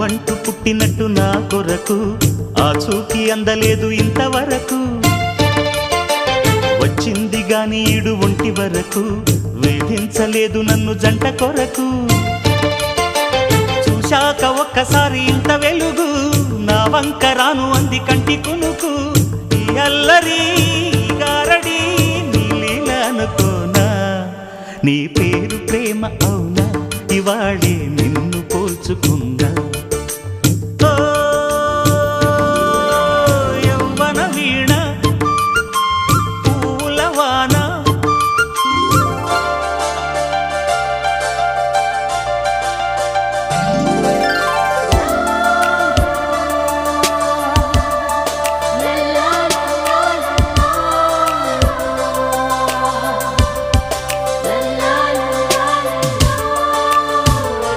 నువ్వంటూ పుట్టినట్టు నా కొరకు ఆ చూకి అందలేదు ఇంతవరకు. వచ్చింది గాని ఈడు ఒంటి వరకు వేధించలేదు నన్ను జంట కొరకు. చూశాక ఒక్కసారి ఇంత వెలుగు నా వంక రాను అంది కంటి కునుకు. ఈ అల్లరి గారడి నీ లీల అనుకోనా, నీ పేరు ప్రేమ అవునా, ఇవాళే నిన్ను పోల్చుకున్నా.